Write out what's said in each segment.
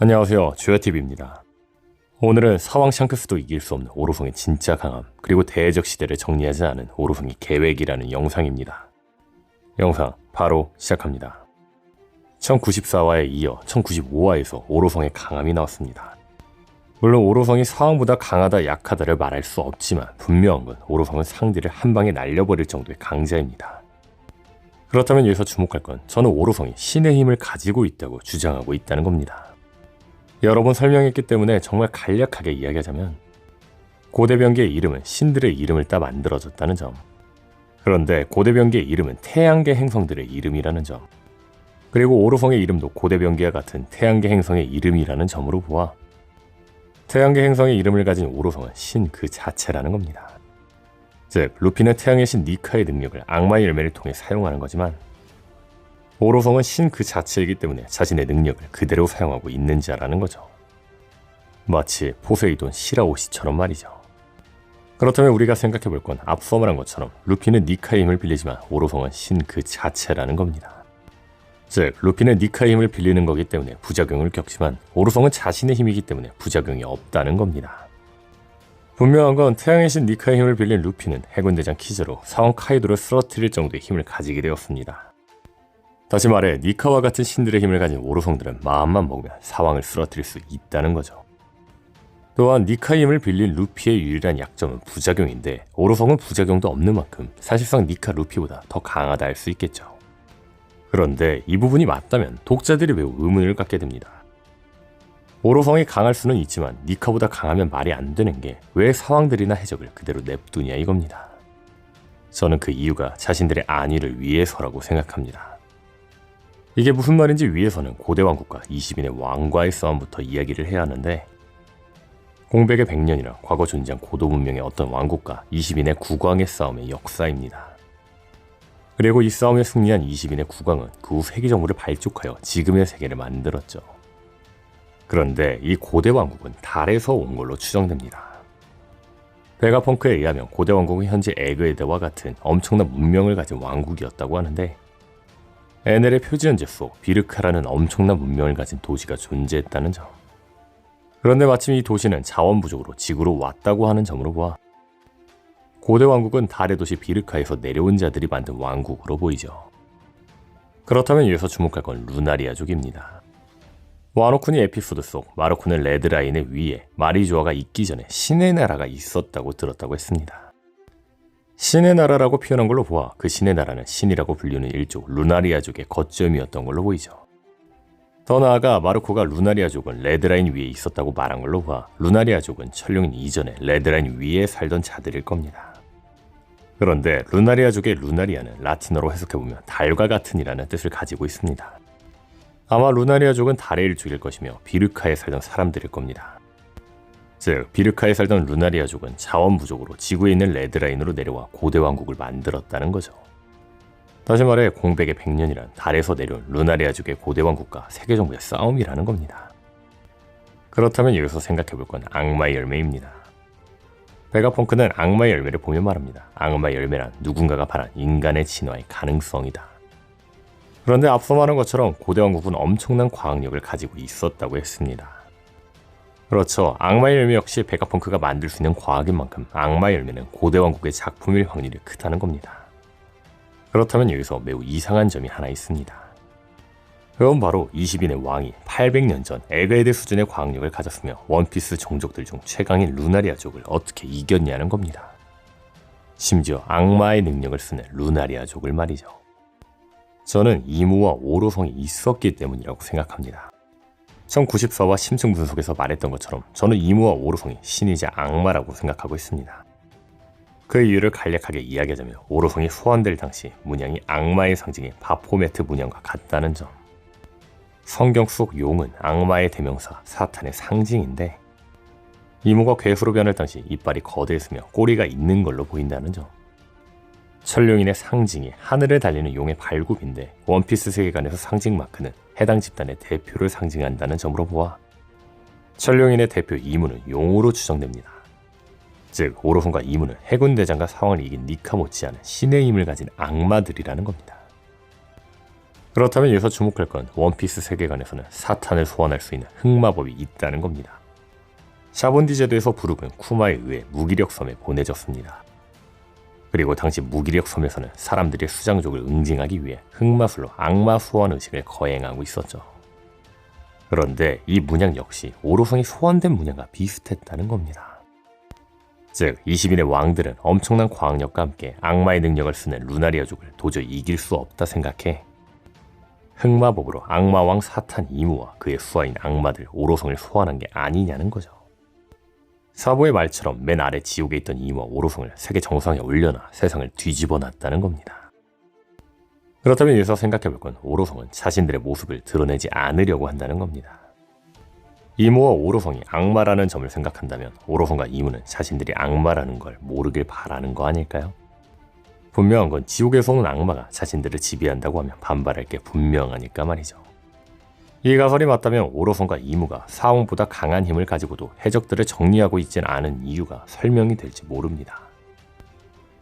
안녕하세요, 주야TV입니다. 오늘은 사왕 샹크스도 이길 수 없는 오로성의 진짜 강함, 그리고 대적 시대를 정리하지 않은 오로성의 계획이라는 영상입니다. 영상 바로 시작합니다. 1094화에 이어 1095화에서 오로성의 강함이 나왔습니다. 물론 오로성이 사왕보다 강하다 약하다를 말할 수 없지만 분명한 건 오로성은 상대를 한 방에 날려버릴 정도의 강자입니다. 그렇다면 여기서 주목할 건 저는 오로성이 신의 힘을 가지고 있다고 주장하고 있다는 겁니다. 여러 번 설명했기 때문에 정말 간략하게 이야기하자면 고대병기의 이름은 신들의 이름을 따 만들어졌다는 점, 그런데 고대병기의 이름은 태양계 행성들의 이름이라는 점, 그리고 오로성의 이름도 고대병기와 같은 태양계 행성의 이름이라는 점으로 보아 태양계 행성의 이름을 가진 오로성은 신 그 자체라는 겁니다. 즉 루피는 태양의 신 니카의 능력을 악마의 열매를 통해 사용하는 거지만 오로성은 신 그 자체이기 때문에 자신의 능력을 그대로 사용하고 있는 자라는 거죠. 마치 포세이돈 시라오시처럼 말이죠. 그렇다면 우리가 생각해 볼 건 앞서 말한 것처럼 루피는 니카의 힘을 빌리지만 오로성은 신 그 자체라는 겁니다. 즉 루피는 니카의 힘을 빌리는 거기 때문에 부작용을 겪지만 오로성은 자신의 힘이기 때문에 부작용이 없다는 겁니다. 분명한 건 태양의 신 니카의 힘을 빌린 루피는 해군대장 키즈로 사원 카이도를 쓰러뜨릴 정도의 힘을 가지게 되었습니다. 다시 말해 니카와 같은 신들의 힘을 가진 오로성들은 마음만 먹으면 사왕을 쓰러뜨릴 수 있다는 거죠. 또한 니카의 힘을 빌린 루피의 유일한 약점은 부작용인데 오로성은 부작용도 없는 만큼 사실상 니카 루피보다 더 강하다 할 수 있겠죠. 그런데 이 부분이 맞다면 독자들이 매우 의문을 갖게 됩니다. 오로성이 강할 수는 있지만 니카보다 강하면 말이 안 되는 게 왜 사왕들이나 해적을 그대로 냅두냐 이겁니다. 저는 그 이유가 자신들의 안위를 위해서라고 생각합니다. 이게 무슨 말인지 위에서는 고대 왕국과 20인의 왕과의 싸움부터 이야기를 해야 하는데 공백의 100년이나 과거 존재한 고도 문명의 어떤 왕국과 20인의 국왕의 싸움의 역사입니다. 그리고 이 싸움에 승리한 20인의 국왕은 그 후 세기 정부를 발족하여 지금의 세계를 만들었죠. 그런데 이 고대 왕국은 달에서 온 걸로 추정됩니다. 베가펑크에 의하면 고대 왕국은 현재 에그에드와 같은 엄청난 문명을 가진 왕국이었다고 하는데 에넬의 표지연재 속 비르카라는 엄청난 문명을 가진 도시가 존재했다는 점, 그런데 마침 이 도시는 자원 부족으로 지구로 왔다고 하는 점으로 보아 고대 왕국은 달의 도시 비르카에서 내려온 자들이 만든 왕국으로 보이죠. 그렇다면 여기서 주목할 건 루나리아족입니다. 와노쿠니 에피소드 속 마르코는 레드라인의 위에 마리조아가 있기 전에 신의 나라가 있었다고 들었다고 했습니다. 신의 나라라고 표현한 걸로 보아 그 신의 나라는 신이라고 불리는 일족 루나리아족의 거점이었던 걸로 보이죠. 더 나아가 마르코가 루나리아족은 레드라인 위에 있었다고 말한 걸로 보아 루나리아족은 천룡인 이전에 레드라인 위에 살던 자들일 겁니다. 그런데 루나리아족의 루나리아는 라틴어로 해석해보면 달과 같은 이라는 뜻을 가지고 있습니다. 아마 루나리아족은 달의 일족일 것이며 비르카에 살던 사람들일 겁니다. 즉 비르카에 살던 루나리아족은 자원 부족으로 지구에 있는 레드라인으로 내려와 고대 왕국을 만들었다는 거죠. 다시 말해 공백의 100년이란 달에서 내려온 루나리아족의 고대 왕국과 세계 정부의 싸움이라는 겁니다. 그렇다면 여기서 생각해볼 건 악마의 열매입니다. 베가펑크는 악마의 열매를 보며 말합니다. 악마의 열매란 누군가가 바란 인간의 진화의 가능성이다. 그런데 앞서 말한 것처럼 고대 왕국은 엄청난 과학력을 가지고 있었다고 했습니다. 그렇죠. 악마의 열매 역시 베가펑크가 만들 수 있는 과학인 만큼 악마의 열매는 고대 왕국의 작품일 확률이 크다는 겁니다. 그렇다면 여기서 매우 이상한 점이 하나 있습니다. 그건 바로 20인의 왕이 800년 전 에그에드 수준의 과학력을 가졌으며 원피스 종족들 중 최강인 루나리아족을 어떻게 이겼냐는 겁니다. 심지어 악마의 능력을 쓰는 루나리아족을 말이죠. 저는 이무와 오로성이 있었기 때문이라고 생각합니다. 1094화 심층 분석에서 말했던 것처럼 저는 이무와 오로성이 신이자 악마라고 생각하고 있습니다. 그 이유를 간략하게 이야기하자면 오로성이 소환될 당시 문양이 악마의 상징인 바포메트 문양과 같다는 점, 성경 속 용은 악마의 대명사 사탄의 상징인데 이무가 괴수로 변할 당시 이빨이 거대했으며 꼬리가 있는 걸로 보인다는 점, 천룡인의 상징이 하늘을 달리는 용의 발굽인데 원피스 세계관에서 상징 마크는 해당 집단의 대표를 상징한다는 점으로 보아 천룡인의 대표 이무는 용으로 추정됩니다. 즉 오로성과 이무는 해군대장과 사왕을 이긴 니카 못지않은 신의 힘을 가진 악마들이라는 겁니다. 그렇다면 여기서 주목할 건 원피스 세계관에서는 사탄을 소환할 수 있는 흑마법이 있다는 겁니다. 샤본디 제도에서 부르은 쿠마에 의해 무기력 섬에 보내졌습니다. 그리고 당시 무기력 섬에서는 사람들의 수장족을 응징하기 위해 흑마술로 악마 소환 의식을 거행하고 있었죠. 그런데 이 문양 역시 오로성이 소환된 문양과 비슷했다는 겁니다. 즉 20인의 왕들은 엄청난 과학력과 함께 악마의 능력을 쓰는 루나리아족을 도저히 이길 수 없다 생각해 흑마법으로 악마왕 사탄 이무와 그의 수하인 악마들 오로성을 소환한 게 아니냐는 거죠. 사보의 말처럼 맨 아래 지옥에 있던 이무와 오로성을 세계 정상에 올려놔 세상을 뒤집어 놨다는 겁니다. 그렇다면 여기서 생각해볼 건 오로성은 자신들의 모습을 드러내지 않으려고 한다는 겁니다. 이무와 오로성이 악마라는 점을 생각한다면 오로성과 이무는 자신들이 악마라는 걸 모르길 바라는 거 아닐까요? 분명한 건 지옥에서 오는 악마가 자신들을 지배한다고 하면 반발할 게 분명하니까 말이죠. 이 가설이 맞다면 오로성과 이무가 사왕보다 강한 힘을 가지고도 해적들을 정리하고 있지는 않은 이유가 설명이 될지 모릅니다.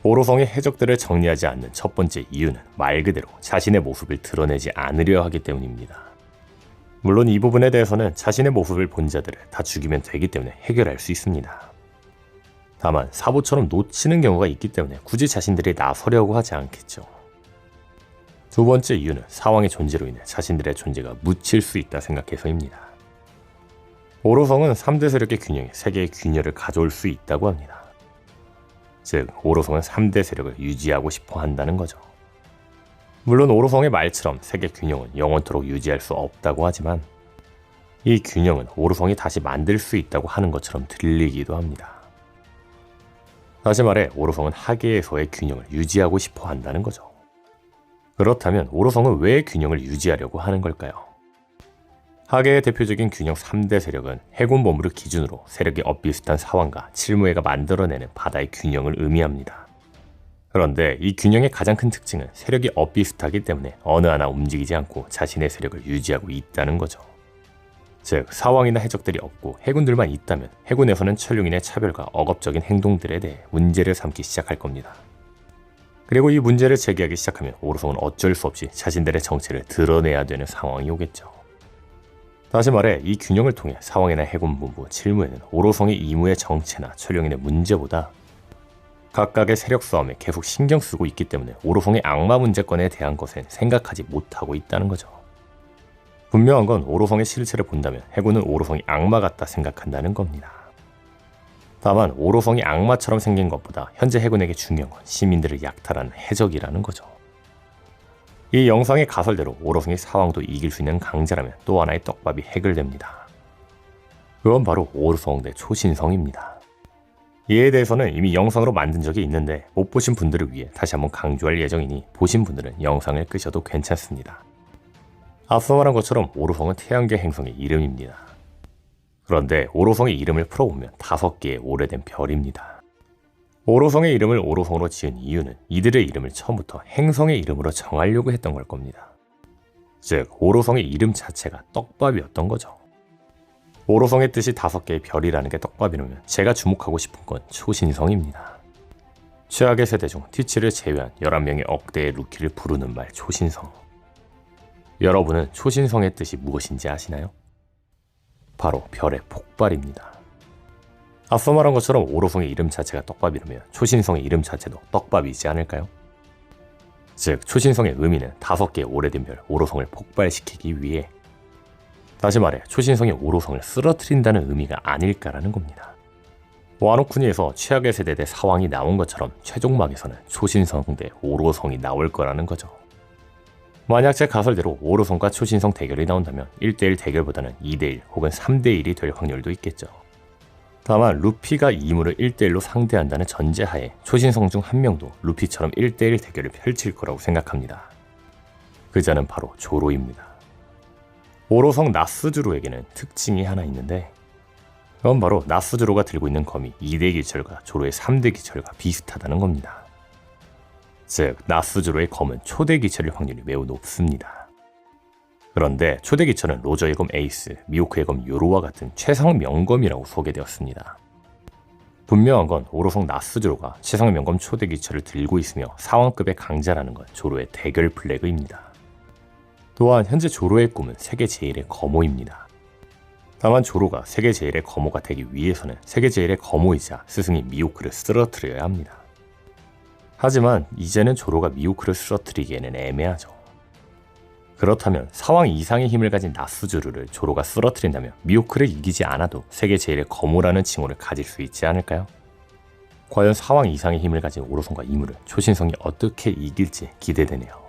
오로성이 해적들을 정리하지 않는 첫 번째 이유는 말 그대로 자신의 모습을 드러내지 않으려 하기 때문입니다. 물론 이 부분에 대해서는 자신의 모습을 본 자들을 다 죽이면 되기 때문에 해결할 수 있습니다. 다만 사보처럼 놓치는 경우가 있기 때문에 굳이 자신들이 나서려고 하지 않겠죠. 두 번째 이유는 사왕의 존재로 인해 자신들의 존재가 묻힐 수 있다 생각해서입니다. 오로성은 3대 세력의 균형에 세계의 균열을 가져올 수 있다고 합니다. 즉 오로성은 3대 세력을 유지하고 싶어 한다는 거죠. 물론 오로성의 말처럼 세계 균형은 영원토록 유지할 수 없다고 하지만 이 균형은 오로성이 다시 만들 수 있다고 하는 것처럼 들리기도 합니다. 다시 말해 오로성은 하계에서의 균형을 유지하고 싶어 한다는 거죠. 그렇다면 오로성은 왜 균형을 유지하려고 하는 걸까요? 하계의 대표적인 균형 3대 세력은 해군 본부를 기준으로 세력이 엇비슷한 사왕과 칠무회가 만들어내는 바다의 균형을 의미합니다. 그런데 이 균형의 가장 큰 특징은 세력이 엇비슷하기 때문에 어느 하나 움직이지 않고 자신의 세력을 유지하고 있다는 거죠. 즉 사왕이나 해적들이 없고 해군들만 있다면 해군에서는 천룡인의 차별과 억압적인 행동들에 대해 문제를 삼기 시작할 겁니다. 그리고 이 문제를 제기하기 시작하면 오로성은 어쩔 수 없이 자신들의 정체를 드러내야 되는 상황이 오겠죠. 다시 말해 이 균형을 통해 사왕이나 해군본부, 칠무에는 오로성의 이무의 정체나 천룡인의 문제보다 각각의 세력 싸움에 계속 신경 쓰고 있기 때문에 오로성의 악마 문제권에 대한 것엔 생각하지 못하고 있다는 거죠. 분명한 건 오로성의 실체를 본다면 해군은 오로성이 악마 같다 생각한다는 겁니다. 다만 오로성이 악마처럼 생긴 것보다 현재 해군에게 중요한 건 시민들을 약탈하는 해적이라는 거죠. 이 영상의 가설대로 오로성이 사왕도 이길 수 있는 강자라면 또 하나의 떡밥이 해결됩니다. 그건 바로 오로성 대 초신성입니다. 이에 대해서는 이미 영상으로 만든 적이 있는데 못 보신 분들을 위해 다시 한번 강조할 예정이니 보신 분들은 영상을 끄셔도 괜찮습니다. 앞서 말한 것처럼 오로성은 태양계 행성의 이름입니다. 그런데 오로성의 이름을 풀어보면 5개의 오래된 별입니다. 오로성의 이름을 오로성으로 지은 이유는 이들의 이름을 처음부터 행성의 이름으로 정하려고 했던 걸 겁니다. 즉 오로성의 이름 자체가 떡밥이었던 거죠. 오로성의 뜻이 5개의 별이라는 게 떡밥이라면 제가 주목하고 싶은 건 초신성입니다. 최악의 세대 중 티치를 제외한 11명의 억대의 루키를 부르는 말 초신성. 여러분은 초신성의 뜻이 무엇인지 아시나요? 바로 별의 폭발입니다. 앞서 말한 것처럼 오로성의 이름 자체가 떡밥이라면 초신성의 이름 자체도 떡밥이지 않을까요? 즉 초신성의 의미는 5개의 오래된 별 오로성을 폭발시키기 위해 다시 말해 초신성의 오로성을 쓰러뜨린다는 의미가 아닐까라는 겁니다. 와노쿠니에서 최악의 세대 대 사왕이 나온 것처럼 최종막에서는 초신성 대 오로성이 나올 거라는 거죠. 만약 제 가설대로 오로성과 초신성 대결이 나온다면 1대1 대결보다는 2대1 혹은 3대1이 될 확률도 있겠죠. 다만 루피가 이무를 1대1로 상대한다는 전제하에 초신성 중 한 명도 루피처럼 1대1 대결을 펼칠 거라고 생각합니다. 그 자는 바로 조로입니다. 오로성 나스주로에게는 특징이 하나 있는데 그건 바로 나스주로가 들고 있는 검이 2대 기철과 조로의 3대 기철과 비슷하다는 겁니다. 즉 나스주로의 검은 초대 기철일 확률이 매우 높습니다. 그런데 초대 기철은 로저의 검 에이스, 미호크의 검 요로와 같은 최상 명검이라고 소개되었습니다. 분명한 건 오로성 나스주로가 최상 명검 초대 기철을 들고 있으며 사왕급의 강자라는 건 조로의 대결 플래그입니다. 또한 현재 조로의 꿈은 세계 제일의 거모입니다. 다만 조로가 세계 제일의 거모가 되기 위해서는 세계 제일의 거모이자 스승인 미호크를 쓰러뜨려야 합니다. 하지만 이제는 조로가 미호크를 쓰러뜨리기에는 애매하죠. 그렇다면 사왕 이상의 힘을 가진 나스주루를 조로가 쓰러뜨린다면 미호크를 이기지 않아도 세계 제일의 거모라는 칭호를 가질 수 있지 않을까요? 과연 사왕 이상의 힘을 가진 오로성과 이무를 초신성이 어떻게 이길지 기대되네요.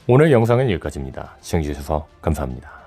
오늘 영상은 여기까지입니다. 시청해주셔서 감사합니다.